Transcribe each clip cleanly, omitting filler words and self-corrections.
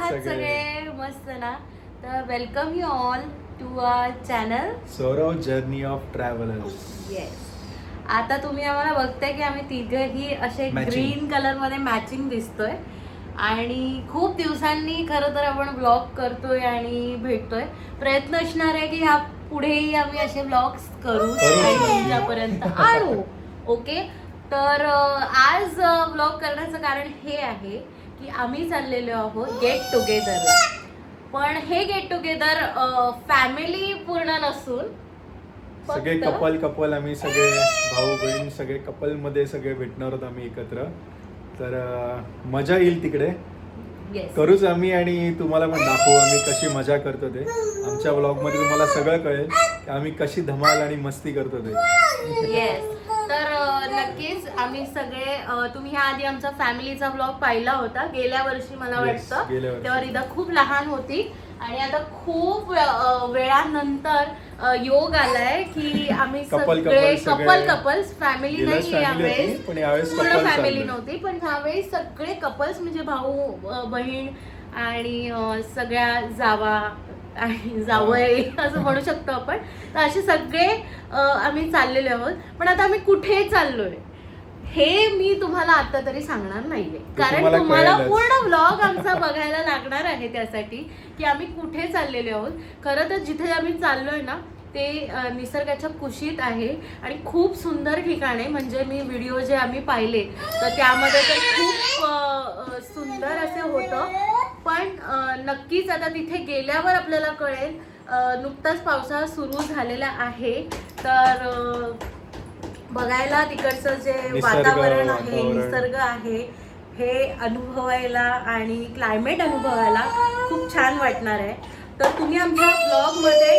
आहात सगळे? मस्त ना. तर welcome you all to our channel Saurav journey of travellers. Yes. आता तुम्ही आम्हाला बघताय की आम्ही तिघही असे Matching. ग्रीन कलर मध्ये मॅचिंग दिसतोय आणि खूप दिवसांनी खरं तर आपण ब्लॉग करतोय आणि भेटतोय. प्रयत्न असणार आहे की ह्या पुढेही आम्ही असे ब्लॉग्स करू आणि तुमच्यापर्यंत आणू. ओके. तर आज ब्लॉग करण्याचं कारण हे आहे की आम्ही चाललेलो आहोत गेट टुगेदरला. पण हे गेट टुगेदर फॅमिली पूर्ण नसून सगळे कपल आम्ही सगळे भाऊ बहीण सगळे कपल मध्ये सगळे भेटणार आहोत आम्ही एकत्र. तर मजा येईल तिकडे. येस. करूच आम्ही आणि तुम्हाला पण दाखवू आम्ही कशी मजा करतो ते. आमच्या ब्लॉग मध्ये तुम्हाला सगळं कळेल की आम्ही कशी धमाल आणि मस्ती करतो ते. येस. तर नक्कीच आम्ही सगळे तुम्ही ह्या आधी आमचा फॅमिलीचा ब्लॉग पाहिला होता गेल्या वर्षी मला Yes, वाटतं. गेल्या वर्षी. तेव्हा रिदा खूप लहान होती आणि आता खूप वेळानंतर योग आलाय की आम्ही सगळे कपल्स फॅमिली नाही यावेळेस पण यावेळेस पूर्ण couple फॅमिली चाललंय. नव्हती पण ह्यावेळेस सगळे कपल्स म्हणजे भाऊ बहीण आणि सगळ्या जावा आणि जावई असं म्हणू शकतो आपण. तर असे सगळे आम्ही चाललेलो आहोत. पण आता आम्ही कुठे चाललोय हे मी तुम्हाला आता तरी सांगणार नाहीये कारण तुम्हाला कळेलच. पूर्ण व्लॉग आमचा बघायला लागणार आहे त्यासाठी की आम्ही कुठे चाललेलो आहोत. खरं तर जिथे आम्ही चाललोय ना ते निसर्गाच्या कुशीत आहे आणि खूप सुंदर ठिकाण आहे. म्हणजे मी व्हिडिओ जे आम्ही पाहिले तर त्यामध्ये तर खूप सुंदर असे होतं. पण नक्कीच आता तिथे गेल्यावर आपल्याला कळेल. नुकताच पावसाळा सुरू झालेला आहे तर बघायला तिकडचं जे वातावरण आहे निसर्ग आहे हे अनुभवायला आणि क्लायमेट अनुभवायला खूप छान वाटणार आहे. तर तुम्ही आमच्या ब्लॉग मध्ये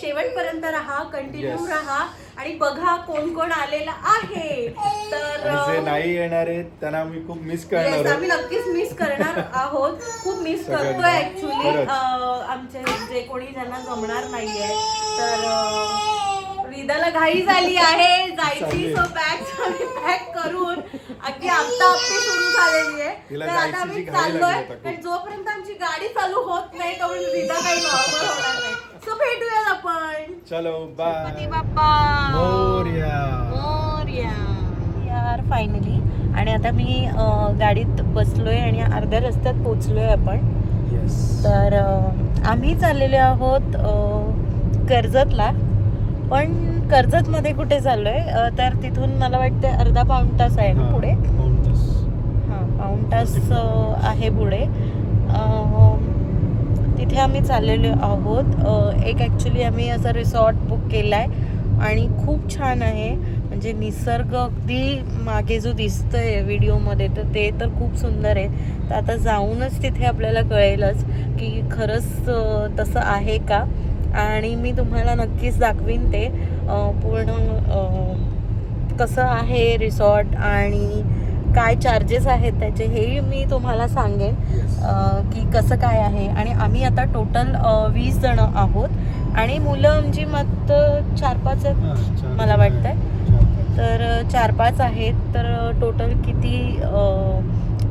शेवटपर्यंत राहा, कंटिन्यू Yes. राहा आणि बघा कोण कोण आलेला आहे. तर आणि जे नाही येणार आहेत त्यांना आम्ही खूप मिस करणार Yes, आहोत. आम्ही नक्कीच मिस करणार आहोत. खूप मिस सगळ्यांना. करतोय ऍक्च्युली खरंच. आमचे जे कोणी ज्यांना जमणार नाहीये. तर रिदाला घाई झाली आहे जायची. चालेल. सो बॅग पॅक करून अगदी आता आपली सुरू झालेली आहे. तिला तर आता जायची आम्ही जी घाई लागली चाललोय आता खूप. पण जोपर्यंत आमची गाडी चालू होत नाही तोपर्यंत रिदा काही नॉर्मल होणार नाही. सो भेटूयात आपण. चलो गणपती बाय. बाप्पा मोरया. मोरया. यार फायनली. आणि आता मी गाडीत बसलोय आणि अर्ध्या रस्त्यात पोहोचलोय आपण. Yes. तर आम्ही चाललेलो आहोत कर्जतला. पण कर्जतमध्ये कुठे चाललोय तर तिथून मला वाटतं अर्धा पाऊण तास आहे ना पुढे. पाऊण तास आहे पुढे. तिथे आम्ही चाललेलो आहोत. एक ॲक्च्युली आम्ही असं रिसॉर्ट बुक केला आहे आणि खूप छान आहे. म्हणजे निसर्ग अगदी मागे जो दिसतोय व्हिडिओमध्ये तर ते तर खूप सुंदर आहे. तर आता जाऊनच तिथे आपल्याला कळेलच की खरंच तसं आहे का. आणि मी तुम्हाला नक्कीच दाखवीन ते पूर्ण कसं आहे रिसॉर्ट आणि काय चार्जेस आहेत त्याचे हेही मी तुम्हाला सांगेन की कसं काय आहे. आणि आम्ही आता टोटल 20 जण आहोत आणि मुलं आमची मत 4-5 आहेत मला वाटतंय. तर 4-5 आहेत. तर टोटल किती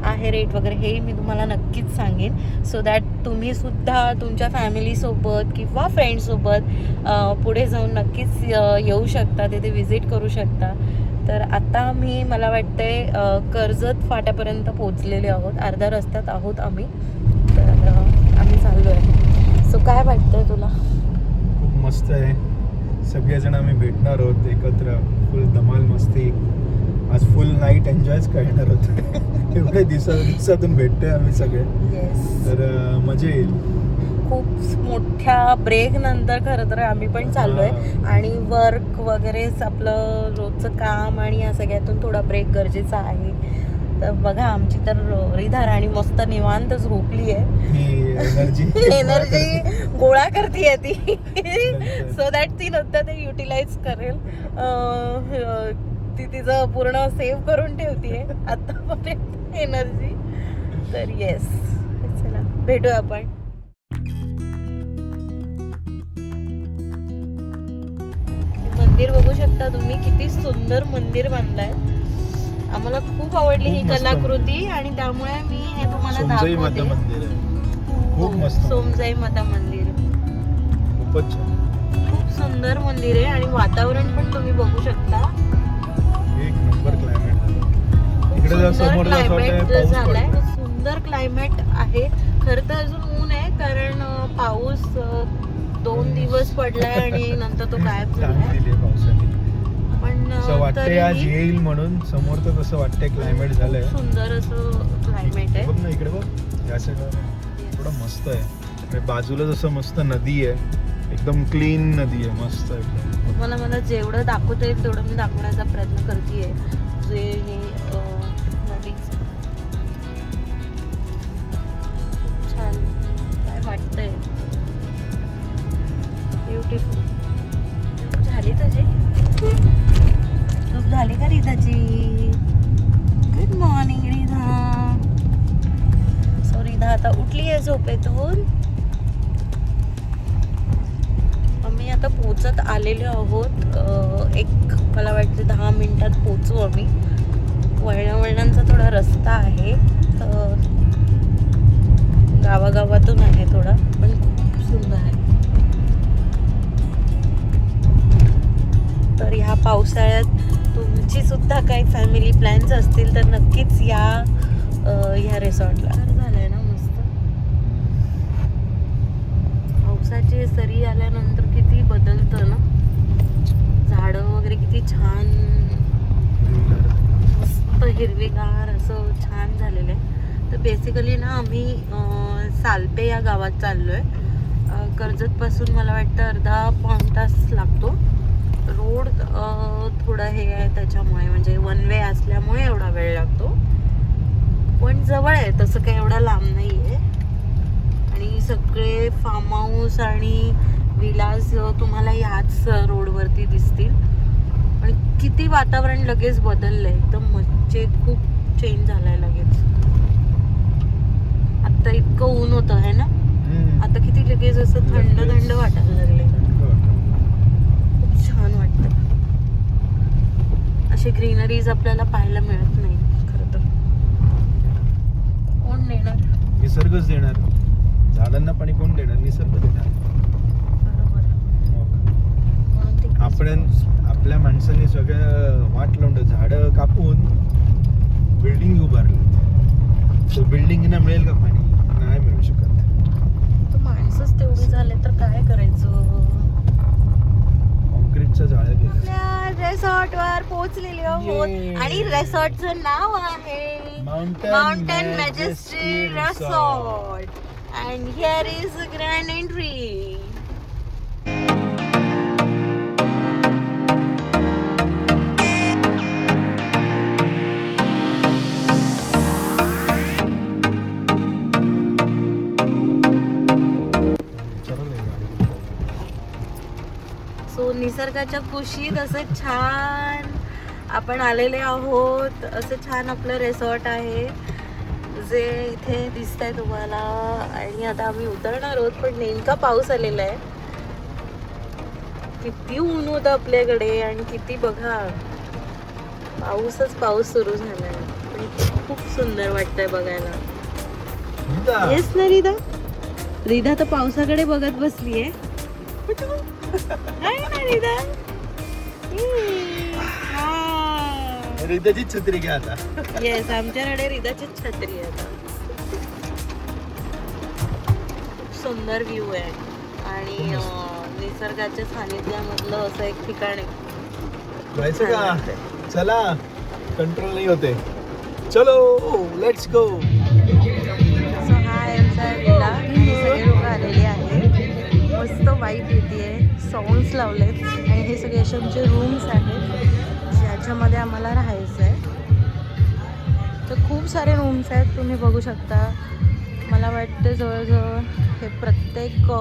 आहे रेट वगैरे हे मी तुम्हाला नक्कीच सांगेन. सो दॅट तुम्ही सुद्धा तुमच्या फॅमिलीसोबत किंवा फ्रेंड्ससोबत पुढे जाऊन नक्कीच येऊ शकता, तिथे विजिट करू शकता. तर आता मी मला वाटतंय कर्जत फाट्यापर्यंत पोहोचलेले आहोत. अर्ध्या रस्त्यात आहोत आम्ही. तर आम्ही चाललो आहे. सो काय वाटतंय तुला? खूप मस्त आहे. सगळेजण आम्ही भेटणार आहोत एकत्र. फुल धमाल मस्ती. आज फुल नाईट एन्जॉयच करणार आहोत. एवढे दिवसातून भेटतोय आम्ही सगळे. येस. तर मजा येईल. खूप मोठ्या ब्रेक नंतर खरं तर आम्ही पण चाललोय आणि वर्क वगैरेच आपलं रोजचं काम आणि या सगळ्यातून थोडा ब्रेक गरजेचा आहे. तर बघा आमची तर रिधा राणी मस्त निवांत झोपली आहे. एनर्जी गोळा करते ती. सो दॅट ती नंतर ते युटिलाइज करेल. ती तिचं पूर्ण सेव्ह करून ठेवतीये आतापर्यंत एनर्जी. तर येस चला भेटूया आपण. मंदिर बघू शकता तुम्ही किती सुंदर मंदिर बांधलंय. आम्हाला खूप आवडली ही खूप मस्त. कलाकृती आणि त्यामुळे मी हे तुम्हाला दाखवते. खूप हो, मस्त सोमजाई माता मंदिर खूपच छान खूप सुंदर मंदिर आहे आणि वातावरण पण तुम्ही बघू शकता. एक नंबर क्लायमेट झालं इकडे जर सुंदर समोर असं क्लायमेट वाटतंय पाऊस झालाय. पडतोय सुंदर क्लायमेट आहे. खरं तर अजून ऊन आहे कारण पाऊस 2 दिवस पडलाय आणि नंतर तो गायब सांग झालाय. दिली पावसाने पण असं वाटतंय आज तरीही येईल म्हणून समोर तर तसं वाटतंय क्लायमेट झालंय सुंदर असं क्लायमेट आहे. बघ ना इकडे बघ या साईडला थोडं मस्त आहे आणि बाजूला जसं मस्त नदी आहे एकदम क्लीन नदी आहे मस्त एकदम तुम्हाला मला जेवढं दाखवता येईल तेवढं मी दाखवण्याचा प्रयत्न करतेय. जे हे नदीचं खूप छान काय वाटतंय. ब्युटिफुल. झाली तुझी झोप झाली का रिधाची? Good morning Ridha. So Ridha आता उठली आहे झोपेतून. आम्ही आता पोचत आलेलो आहोत. एक मला वाटतं 10 मिनिटात पोचू आम्ही. वळणावळणांचा थोडा रस्ता आहे तर गावागावातून आहे थोडा पण खूप सुंदर आहे. तर ह्या पावसाळ्यात तुमची सुद्धा काही फॅमिली प्लॅन्स असतील तर नक्कीच या ह्या रिसॉर्टला. झालंय ना मस्त. पावसाची सरी आल्यानंतर किती बदलतं ना. झाडं वगैरे किती छान मस्त हिरवीगार असं छान झालेलं आहे. तर बेसिकली ना आम्ही सालपे या गावात चाललोय. कर्जतपासून मला वाटतं अर्धा पाऊण तास लागतो. रोड थोडा हे आहे त्याच्यामुळे म्हणजे वन वे असल्यामुळे एवढा वेळ लागतो पण जवळ आहे तसं काही एवढा लांब नाही आहे. आणि सगळे फार्म हाऊस आणि विलास तुम्हाला ह्याच रोडवरती दिसतील. आणि किती वातावरण लगेच बदललंय एकदम म्हणजे खूप चेंज झालाय लगेच. आता इतकं ऊन होतं आहे ना आता किती लगेच असं थंड थंड वाटायला लागले. खूप छान वाटतं. असे ग्रीनरीज आपल्याला पाहायला मिळत नाही खरं तर. कोण देणार? निसर्गच देणार. झाडांना पाणी कोण देणार? निसर्ग देणार. बरोबर. आपण आपल्या माणसांनी सगळं वाट लावून झाडं कापून बिल्डिंग उभारलं तर बिल्डिंगना मिळेल का पाणी? नाही मिळू शकत. तर माणसंच तेवढी झाले तर काय करायचं. कॉन्क्रीटचं जाळं केलं. रेसॉर्ट वर पोहोचलेले आहोत आणि रेसॉर्टचं नाव आहे mountain majesty resort and here is grand entry. So निसर्गाच्या कुशीत असं छान आपण आलेले आहोत. असं छान आपलं रिसॉर्ट आहे जे इथे दिसतंय तुम्हाला. आणि आता आम्ही उतरणार आहोत पण नेमका पाऊस आलेला आहे. किती ऊन होतं आपल्याकडे आणि किती बघा पाऊसच पाऊस सुरू झालाय. पण खूप सुंदर वाटतंय बघायला. येस ना रिधा? रिधा तर पावसाकडे बघत बसलीये. रिधाची छत्री घ्या आता. येस आमच्याकडे रिधाची छत्री आहे आता. खूप सुंदर व्ह्यू आहे आणि निसर्गाच्या सानिध्यामधलं असं एक ठिकाण आहे. जायचं का? चला कंट्रोल नाही होते. चलो लेट्स गो. सो हा आमचा विला. सगळे लोक आलेले आहेत. मस्त वाईब येते. सॉंग्स लावलेत आणि हे सगळे असे आमचे रूम्स आहेत ज्याच्यामध्ये आम्हाला राहायचं आहे. तर खूप सारे रूम्स आहेत तुम्ही बघू शकता. मला वाटतं जवळजवळ हे प्रत्येक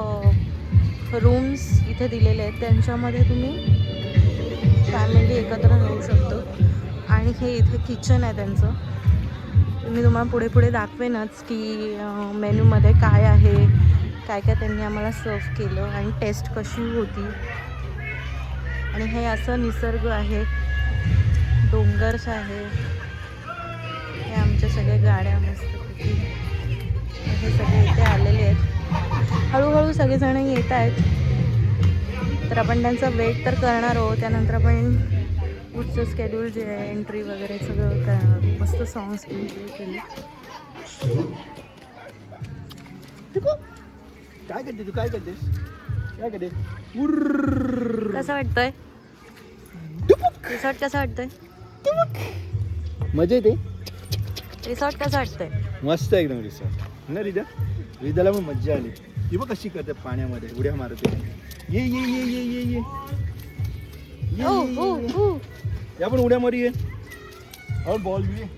रूम्स इथे दिलेले आहेत त्यांच्यामध्ये तुम्ही फॅमिली एकत्र राहू शकतो. आणि हे इथे किचन आहे त्यांचं. मी तुम्हाला पुढे पुढे दाखवेनच की मेन्यूमध्ये काय आहे काय काय त्यांनी आम्हाला सर्व केलं आणि टेस्ट कशी होती. आणि हे असं निसर्ग आहे. डोंगर्स आहे. हे आमच्या सगळ्या गाड्या मस्त. हे सगळे इथे आलेले आहेत. हळूहळू सगळेजण येत आहेत. तर आपण त्यांचा वेट तर करणार आहोत. त्यानंतर आपण पुढचं स्केड्यूल जे आहे एंट्री वगैरे सगळं करणार. मस्त सॉंग्स एन्जॉय केले. काय करते तू? काय करतेस? काय करते? कसं वाटतंय रिसॉर्ट? कसं वाटतंय? मजा येते. रिसॉर्ट कसं वाटतंय? मस्त एकदम रिसॉर्ट ना रिदा. रिदाला पण मज्जा आली. ती बघ कशी करते पाण्यामध्ये उड्या मारते. ये ये ये ये ये ये ये ओ ओ ओ या पण उड्या मारी ये. और बॉल भी है.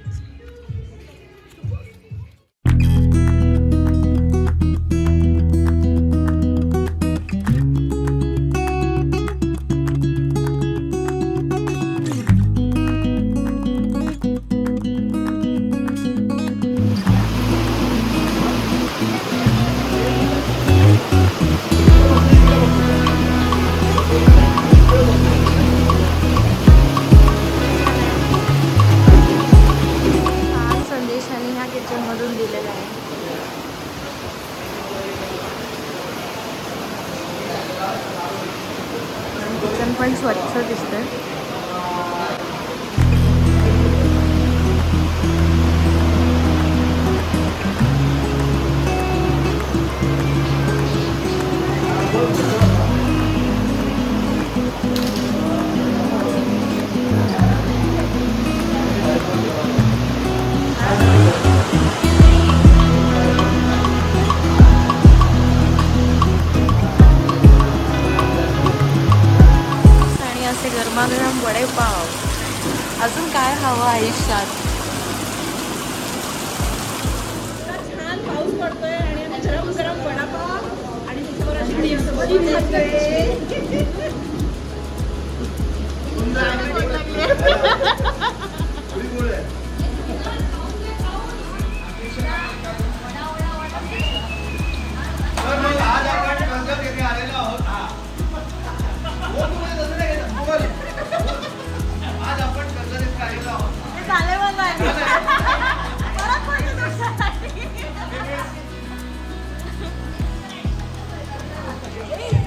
हा संदेश आणि ह्या किचनमधून दिलेला आहे. किचन पण स्वच्छ दिसतंय. आणि असे गरमागरम वडेपाव. अजून काय हवं आयुष्यात? छान पाऊस पडतोय आणि आम्ही गरम गरम वडापाव आणि त्याच्यावर अशी चटणी खातोय.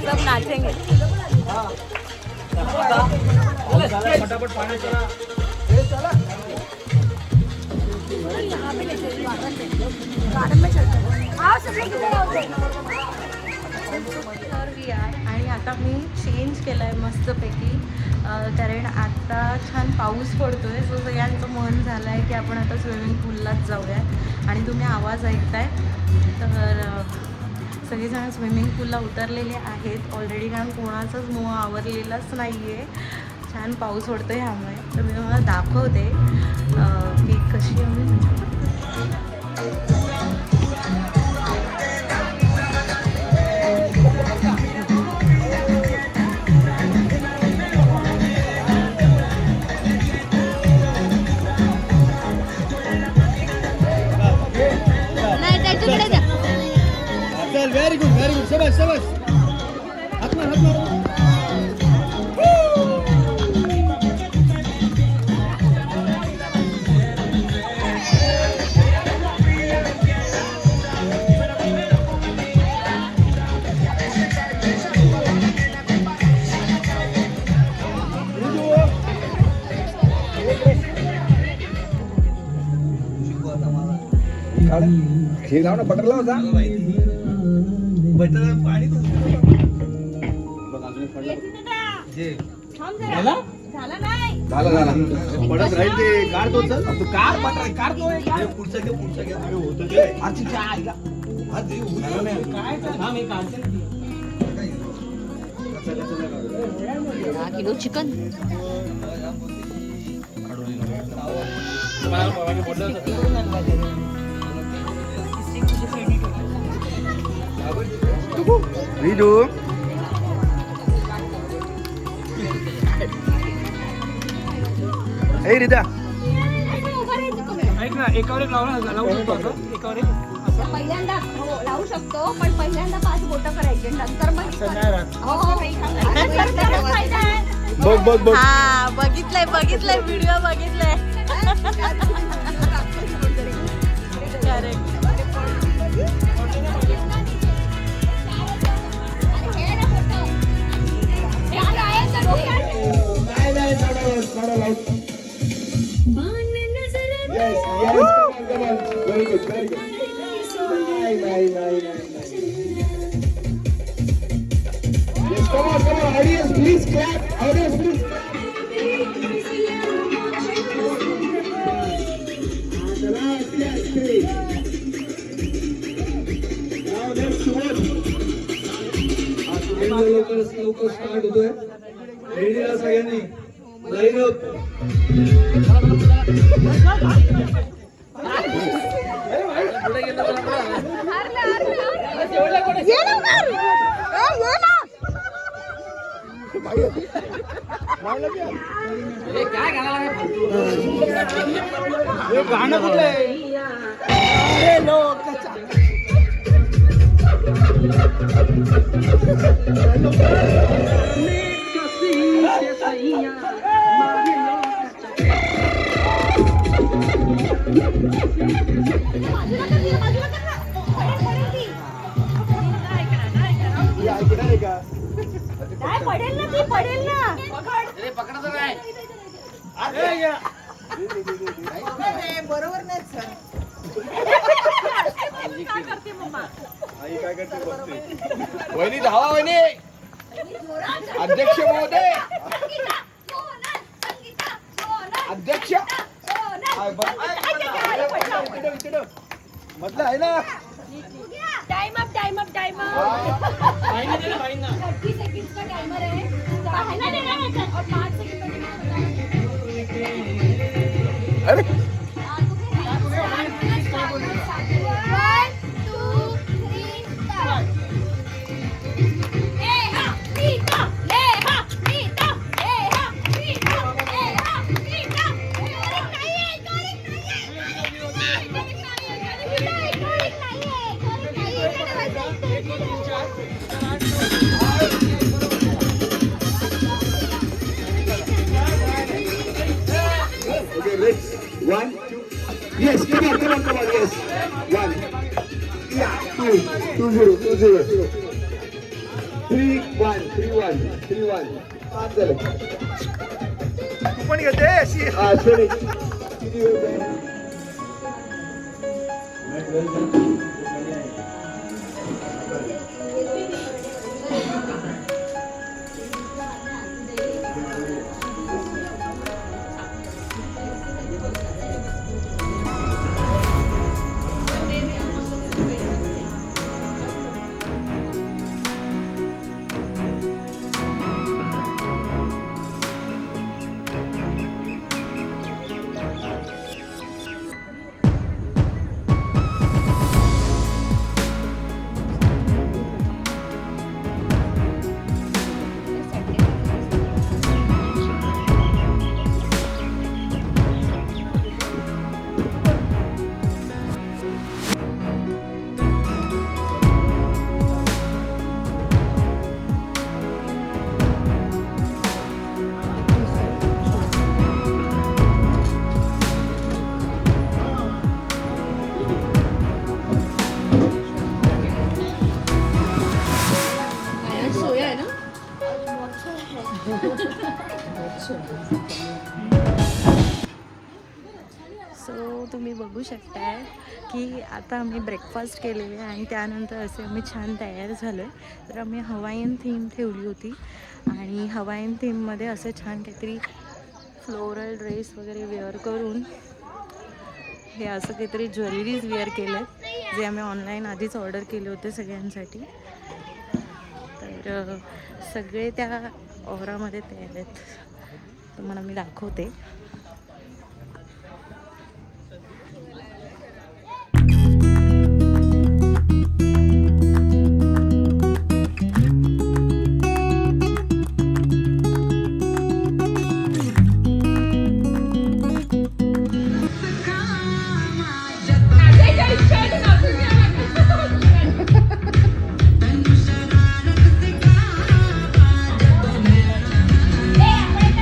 सब नाचेंगे. फटाफट पाणी चला. तर वी आर आणि आता मी चेंज केलं आहे मस्तपैकी. कारण आता छान पाऊस पडतोय. सो सगळ्यांचं मन झालं आहे की आपण आता स्विमिंग पूललाच जाऊया. आणि तुम्ही आवाज ऐकताय तर सगळेजण स्विमिंग पूलला उतरलेले आहेत ऑलरेडी. कारण कोणाचाच मोह आवरलेलाच नाही आहे. छान पाऊस पडतो आहे ह्यामुळे. तर मी तुम्हाला दाखवते की कशी आम्ही व्हेरी गुड व्हेरी गुड. शाबास शाबास. हात मार हात मार. हे लाव ना बटर लाव जा. बटर पाणी झाला झाला पडत राहील ते. कार तो चल तू कार बटर कार तो आहे. पुढचं घे पुढचं घे. होतं ते आजची चहा ऐका. काय थांब हे काढते. 10 किलो चिकन. रिदू ए रिदा ऐक ना एकावर एक लावू शकतो असं एकावर एक असं. पहिल्यांदा हो लावू शकतो पण पहिल्यांदा 5 बोटं करायचे नंतर मग बघ बघ बघ. हा बघितलंय बघितलंय व्हिडिओ बघितलाय. Correct. not allowed. Yes, come on. Very good. Nice. Yes, come on. Audience, please clap. The last, yes, 3. Now next one. लवकर स्टार्ट होतोय. रेडी राहा सगळ्यांनी. Line up. गाणं कुठलं आहे? पडेल ना बरोबर नाही सर. आई काय करते बघते. वहिनी धावा वहिनी. अध्यक्ष महोदय. अध्यक्ष म्हटलं आहे ना. टाइम अप 30 सेकंड्स का टाइमर है. बहाना देना है सर और 5 सेकंड अरे 1 2 3 start. Okay, let's 1, 2. Yes, come on. Yes, 1. Yeah, 2, 0. 3, 1. 5 झाले. तू पण घेते अशी. सॉरी. किती वेळ आहे? सो तुम्ही बघू शकताय की आता आम्ही ब्रेकफास्ट केलेले आहे आणि त्यानंतर असे आम्ही छान तयार झालो आहे. तर आम्ही हवाईन थीम ठेवली होती आणि हवाईन थीममध्ये असं छान काहीतरी फ्लोरल ड्रेस वगैरे वेअर करून हे असं काहीतरी ज्वेलरीज वेअर केलं आहे जे आम्ही ऑनलाईन आधीच ऑर्डर केले होते सगळ्यांसाठी. तर सगळे त्या ऑरामध्ये तयार आहेत. तुम्हाला मी दाखवते.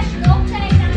श्लोक करायचा.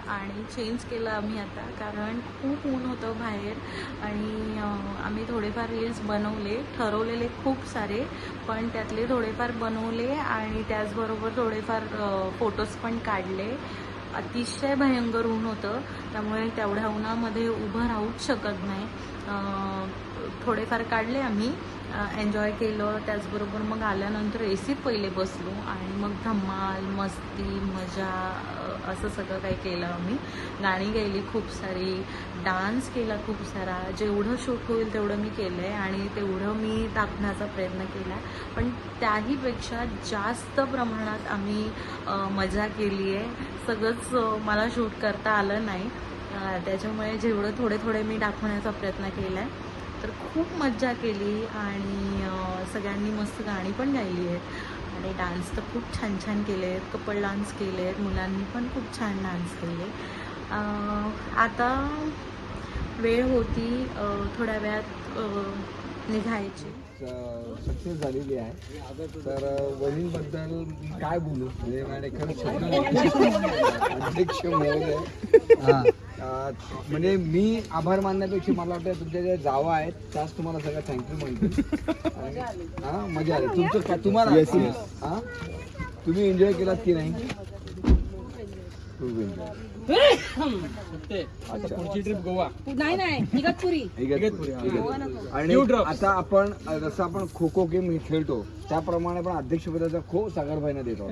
आणि चेंज केलं आम्ही आता, कारण खूप ऊन होतं बाहेर आणि आम्ही थोडेफार रील्स बनवले, ठरवलेले खूप सारे, पण त्यातले थोडेफार बनवले आणि त्याचबरोबर थोडेफार फोटोज पण काढले. अतिशय भयंकर ऊन होतं, त्यामुळे तेवढ्या उन्हामध्ये उभं राहूच शकत नाही. थोडेफार काढले आम्ही, एन्जॉय केलं. त्याचबरोबर मग आल्यानंतर एसीत पहिले बसलो आणि मग धमाल, मस्ती, मजा असं सगळं काही केलं आम्ही. गाणी गायली खूप सारी, डान्स केला खूप सारा. जेवढं शूट होईल तेवढं मी केलं आहे आणि तेवढं मी दाखवण्याचा प्रयत्न केला, पण त्याहीपेक्षा जास्त प्रमाणात आम्ही मजा केली आहे. सगळंच मला शूट करता आलं नाही, त्याच्यामुळे जेवढं थोडे मी दाखवण्याचा प्रयत्न केला आहे. तर खूप मज्जा केली आणि सगळ्यांनी मस्त गाणी पण गायली आहेत आणि डान्स तर खूप छान छान केले आहेत. कपल डान्स केले आहेत, मुलांनी पण खूप छान डान्स केले. आता वेळ होती थोड्या वेळात निघायची. सक्सेस झालेली आहे. तर वहिनींबद्दल काय बोलू, म्हणजे माझे खरंच अध्यक्ष महोदय, म्हणजे मी आभार मानण्यापेक्षा मला वाटतं तुमच्या ज्या जावा आहेत त्याच तुम्हाला सगळं थँक्यू म्हणतो. हां, मजा आली तुमचं. तुम्हाला हां, तुम्ही एन्जॉय केलात की नाही? खूप एन्जॉय. अच्छा. पुढची ट्रिप गोवा. नाही इगतपुरी. इगतपुरी, हा. आणि आता आपण जसं आपण खो खो गेम खेळतो त्याप्रमाणे पण अध्यक्षपदाचा खो सागरभाईना देतो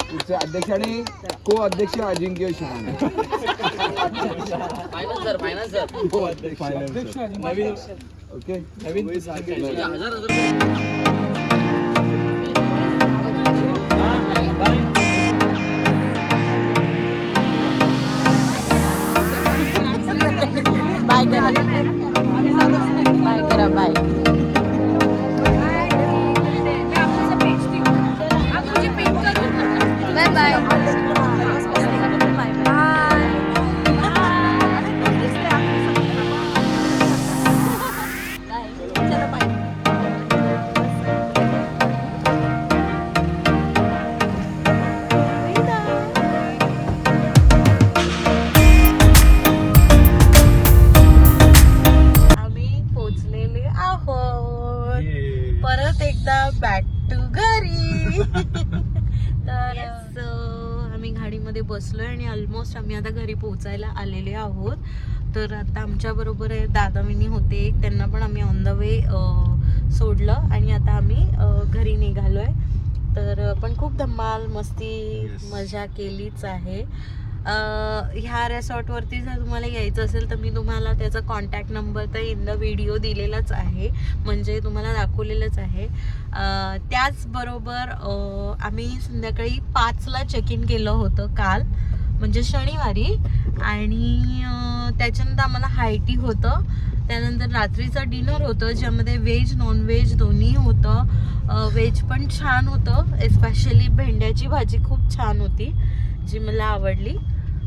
पुढचे अध्यक्ष आणि को अध्यक्ष अजिंक्य शहाणे. नवीन ओके. नवीन बाय करा, बाय करा, बाय. Bye bye. आम्ही पोचलेले आहोत परत एकदा बॅक टू घरी. तर आम्ही गाडीमध्ये बसलोय आणि ऑलमोस्ट आम्ही आता घरी पोहोचायला आलेले आहोत. तर आता आमच्या बरोबर दादा मिनी होते, त्यांना पण आम्ही ऑन द वे सोडलं आणि आता आम्ही घरी निघालोय. तर पण खूप धमाल मस्ती मजा केलीच आहे. ह्या रिसॉर्टवरती जर तुम्हाला यायचं असेल तर मी तुम्हाला त्याचा कॉन्टॅक्ट नंबर तर इन द व्हिडिओ दिलेलाच आहे, म्हणजे तुम्हाला दाखवलेलंच आहे. त्याचबरोबर आम्ही संध्याकाळी 5ला चेक इन केलं होतं काल, म्हणजे शनिवारी. आणि त्याच्यानंतर आम्हाला हाय टी होतं, त्यानंतर रात्रीचं डिनर होतं ज्यामध्ये व्हेज नॉनव्हेज दोन्ही होतं. व्हेज पण छान होतं, एस्पेशली भेंड्याची भाजी खूप छान होती जी मला आवडली,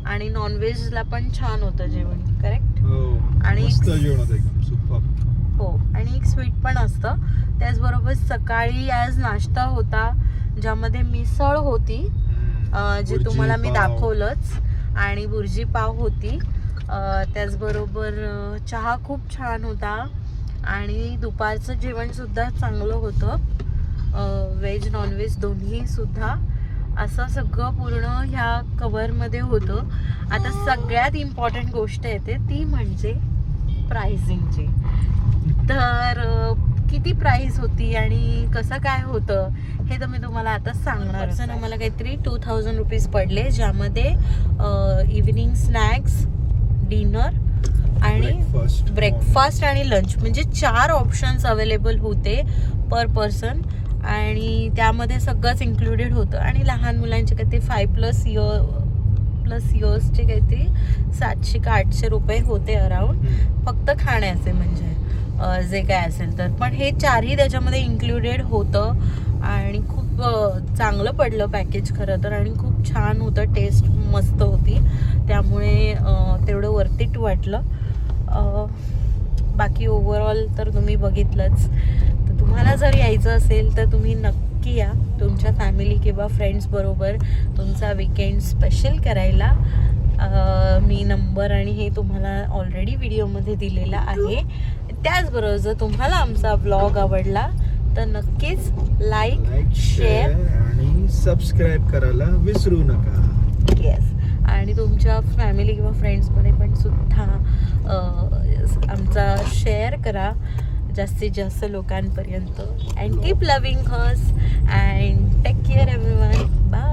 आणि नॉनव्हेजला पण छान होतं जेवण. करेक्ट. आणि मस्त जेवण होतं एकदम सुपर. हो, आणि एक स्वीट पण असतं. त्याचबरोबर सकाळी आज नाश्ता होता ज्यामध्ये मिसळ होती, जे तुम्हाला मी दाखवलंच, आणि बुर्जी पाव होती. त्याचबरोबर चहा खूप छान होता, आणि दुपारचं जेवण सुद्धा चांगलं होतं, व्हेज नॉनव्हेज दोन्ही सुद्धा. असं सगळं पूर्ण ह्या कव्हरमध्ये होतं. आता सगळ्यात इम्पॉर्टंट गोष्ट येते ती म्हणजे प्राइसिंगची. तर किती प्राइस होती आणि कसं काय होतं हे तर मी तुम्हाला आता सांगणार. असं मला काहीतरी 2000 रुपीज पडले, ज्यामध्ये इव्हिनिंग स्नॅक्स, डिनर आणि ब्रेकफास्ट आणि लंच, म्हणजे 4 ऑप्शन्स अवेलेबल होते पर पर्सन, आणि त्यामध्ये सगळंच इन्क्लुडेड होतं. आणि लहान मुलांचे काहीतरी 5+ इयर्सचे काहीतरी 700 का 800 रुपये होते अराउंड, फक्त खाण्याचे, म्हणजे जे काय असेल तर. पण हे 4ही त्याच्यामध्ये इन्क्लुडेड होतं, आणि खूप चांगलं पडलं पॅकेज खरं तर, आणि खूप छान होतं, टेस्ट मस्त होती, त्यामुळे तेवढं वर्थ इट वाटलं. बाकी ओव्हरऑल तर तुम्ही बघितलंच. तर तुम्हाला जर यायचं असेल तर तुम्ही नक्की या तुमच्या फॅमिली किंवा फ्रेंड्स बरोबर तुमचा वीकेंड स्पेशल करायला. मी नंबर आणि हे तुम्हाला ऑलरेडी व्हिडिओमध्ये दिलेला आहे. त्याचबरोबर जर तुम्हाला आमचा ब्लॉग आवडला तर नक्कीच लाईक, शेअर आणि सबस्क्राईब करायला विसरू नका. येस, आणि तुमच्या फॅमिली किंवा फ्रेंड्समध्ये पण सुद्धा आमचा शेअर करा जास्तीत जास्त लोकांपर्यंत. And keep loving us and take care everyone. Bye.